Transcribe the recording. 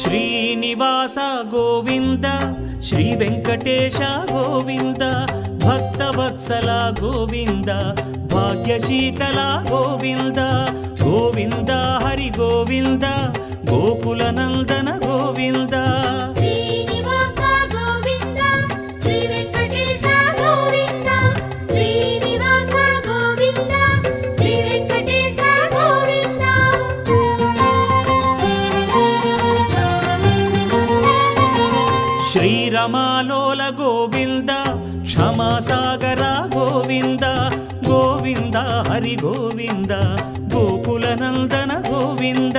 Srinivasa Govinda Shri Venkatesha Govinda Bhaktavatsala Govinda భాగ్యశీతల Govinda Govinda Hari Govinda Gokula Nandana Govinda Srinivasa Govinda Shri Venkatesha Govinda Srinivasa Govinda Shri Venkatesha Govinda శ్రీరమాలోల Govinda క్షమాసాగర Govinda Govinda Hari Govinda Gokula Nandana Govinda